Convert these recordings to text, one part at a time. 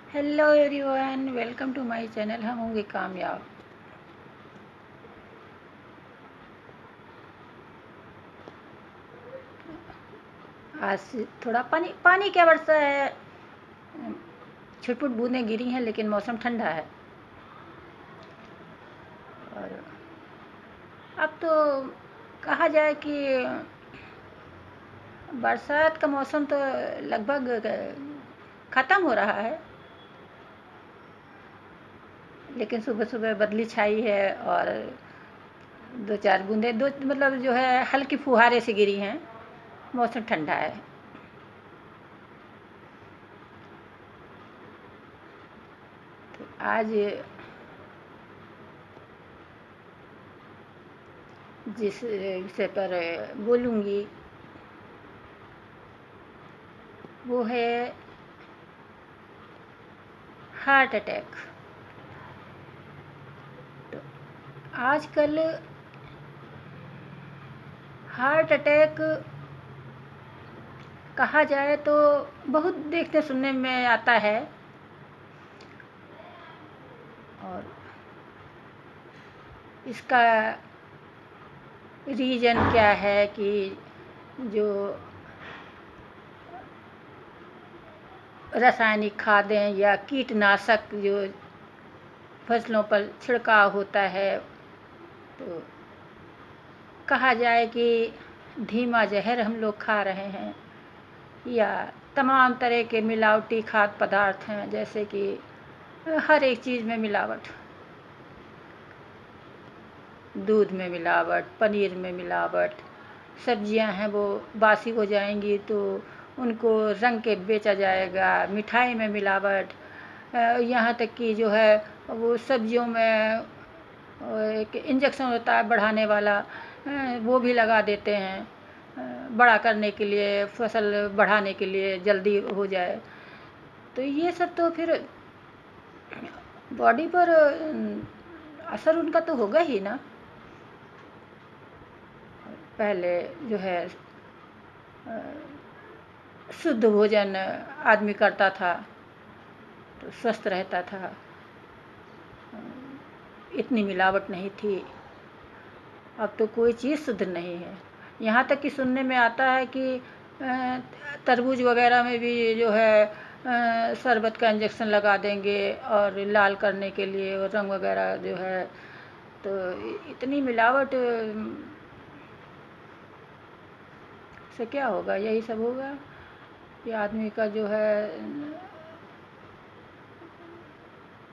Hello everyone, welcome to my channel. हम होंगे कामयाब। आज थोड़ा पानी पानी क्या बरसा है। छुटपुट बूंदें गिरी हैं, लेकिन मौसम ठंडा है। और अब तो कहा जाए कि बरसात का मौसम तो लगभग ख़त्म हो रहा है, लेकिन सुबह सुबह बदली छाई है और दो चार बूंदें, दो मतलब जो है हल्की फुहारे से गिरी हैं। मौसम ठंडा है। तो आज जिस विषय पर बोलूँगी वो है हार्ट अटैक। तो आजकल हार्ट अटैक कहा जाए तो बहुत देखने सुनने में आता है। और इसका रीज़न क्या है कि जो रासायनिक खादें या कीटनाशक जो फसलों पर छिड़काव होता है, तो कहा जाए कि धीमा जहर हम लोग खा रहे हैं, या तमाम तरह के मिलावटी खाद्य पदार्थ हैं, जैसे कि हर एक चीज़ में मिलावट। दूध में मिलावट, पनीर में मिलावट, सब्जियां हैं वो बासी हो जाएंगी तो उनको रंग के बेचा जाएगा। मिठाई में मिलावट, यहाँ तक कि जो है वो सब्जियों में एक इंजेक्शन होता है बढ़ाने वाला, वो भी लगा देते हैं बड़ा करने के लिए, फसल बढ़ाने के लिए जल्दी हो जाए। तो ये सब तो फिर बॉडी पर असर उनका तो होगा ही ना। पहले जो है शुद्ध भोजन आदमी करता था तो स्वस्थ रहता था, इतनी मिलावट नहीं थी। अब तो कोई चीज़ शुद्ध नहीं है। यहाँ तक कि सुनने में आता है कि तरबूज वगैरह में भी जो है शरबत का इंजेक्शन लगा देंगे और लाल करने के लिए, और रंग वगैरह जो है। तो इतनी मिलावट से क्या होगा? यही सब होगा कि आदमी का जो है।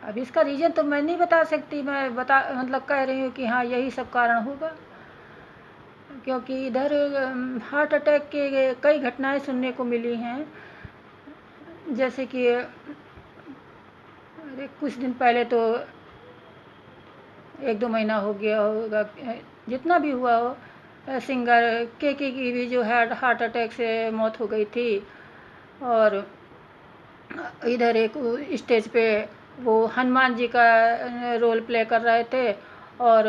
अब इसका रीज़न तो मैं नहीं बता सकती, मैं बता मतलब कह रही हूँ कि हाँ यही सब कारण होगा। क्योंकि इधर हार्ट अटैक के कई घटनाएं सुनने को मिली हैं। जैसे कि अरे कुछ दिन पहले तो 1-2 महीना हो गया होगा, जितना भी हुआ हो, सिंगर के की भी जो है हार्ट अटैक से मौत हो गई थी। और इधर एक स्टेज पे वो हनुमान जी का रोल प्ले कर रहे थे, और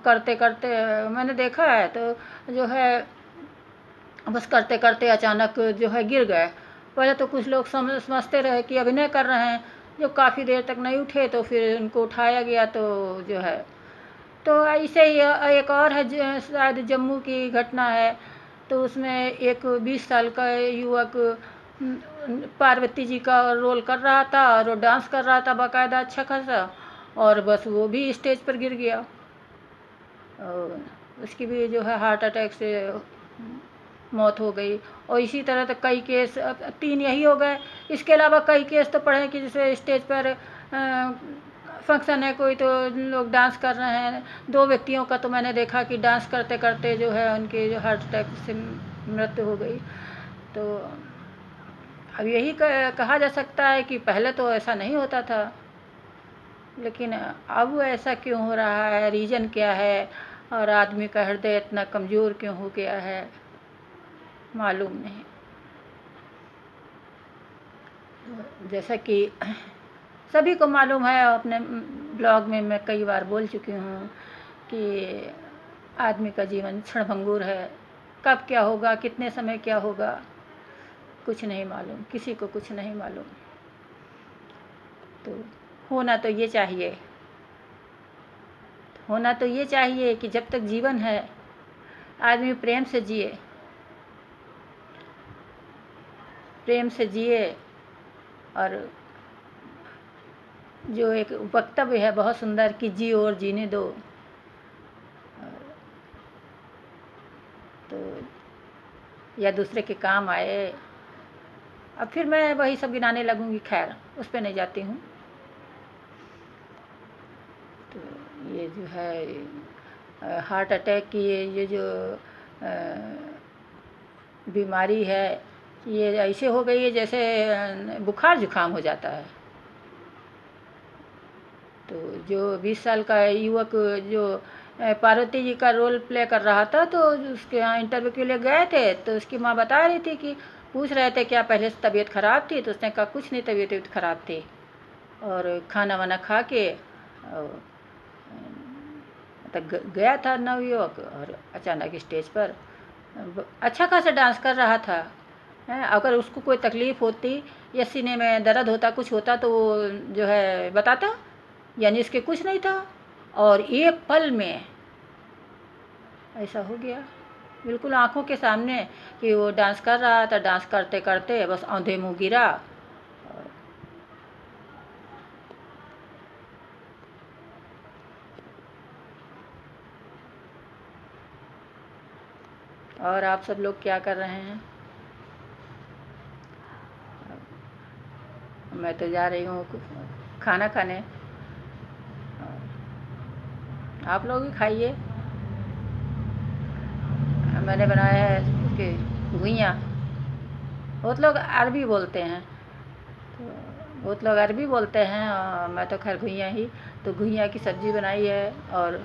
करते करते मैंने देखा है तो जो है बस करते करते अचानक जो है गिर गए। पहले तो कुछ लोग समझते रहे कि अभिनय कर रहे हैं, जो काफ़ी देर तक नहीं उठे तो फिर उनको उठाया गया तो जो है। तो ऐसे ही एक और है, शायद जम्मू की घटना है। तो उसमें एक 20 साल का युवक पार्वती जी का रोल कर रहा था और वो डांस कर रहा था बाकायदा अच्छा खासा, और बस वो भी स्टेज पर गिर गया। और उसकी भी जो है हार्ट अटैक से मौत हो गई। और इसी तरह तो कई केस, अब 3 यही हो गए। इसके अलावा कई केस तो पढ़े कि जैसे स्टेज पर फंक्शन है कोई, तो लोग डांस कर रहे हैं। 2 व्यक्तियों का तो मैंने देखा कि डांस करते करते जो है उनकी जो हार्ट अटैक से मृत्यु हो गई। तो अब यही कहा जा सकता है कि पहले तो ऐसा नहीं होता था, लेकिन अब ऐसा क्यों हो रहा है, रीज़न क्या है, और आदमी का हृदय इतना कमज़ोर क्यों हो गया है, मालूम नहीं। जैसा कि सभी को मालूम है, अपने ब्लॉग में मैं कई बार बोल चुकी हूँ कि आदमी का जीवन क्षणभंगुर है। कब क्या होगा, कितने समय क्या होगा, कुछ नहीं मालूम, किसी को कुछ नहीं मालूम। तो होना तो ये चाहिए, होना तो ये चाहिए कि जब तक जीवन है आदमी प्रेम से जिए, प्रेम से जिए। और जो एक वक्तव्य है बहुत सुंदर कि जियो और जीने दो, तो या दूसरे के काम आए। अब फिर मैं वही सब गिनाने लगूंगी, खैर उस पर नहीं जाती हूँ। तो ये जो है हार्ट अटैक की ये जो बीमारी है, ये ऐसे हो गई है जैसे बुखार जुकाम हो जाता है। तो जो 20 साल का युवक जो पार्वती जी का रोल प्ले कर रहा था, तो उसके यहाँ इंटरव्यू के लिए गए थे, तो उसकी माँ बता रही थी कि पूछ रहे थे क्या पहले से तबीयत ख़राब थी, तो उसने कहा कुछ नहीं, तबीयत ख़राब थी। और खाना वाना खा के तक गया था नवयुवक, और अचानक स्टेज पर अच्छा खासा डांस कर रहा था। अगर उसको कोई तकलीफ़ होती या सीने में दर्द होता, कुछ होता, तो वो जो है बताता, यानी इसके कुछ नहीं था। और एक पल में ऐसा हो गया बिल्कुल आंखों के सामने कि वो डांस कर रहा था, डांस करते करते बस औंधे मुँह गिरा। और आप सब लोग क्या कर रहे हैं? मैं तो जा रही हूँ खाना खाने, आप लोग भी खाइए। मैंने बनाया है उसके घुइयाँ, बहुत लोग अरबी बोलते हैं, तो बहुत लोग अरबी बोलते हैं, और मैं तो खैर घुइयाँ ही। तो घुइयाँ की सब्ज़ी बनाई है और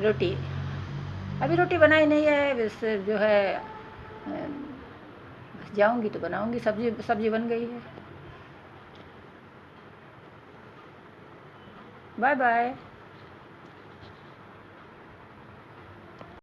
रोटी। अभी रोटी बनाई नहीं है, बस जो है बस जाऊंगी तो बनाऊंगी। सब्ज़ी सब्ज़ी बन गई है। Bye bye.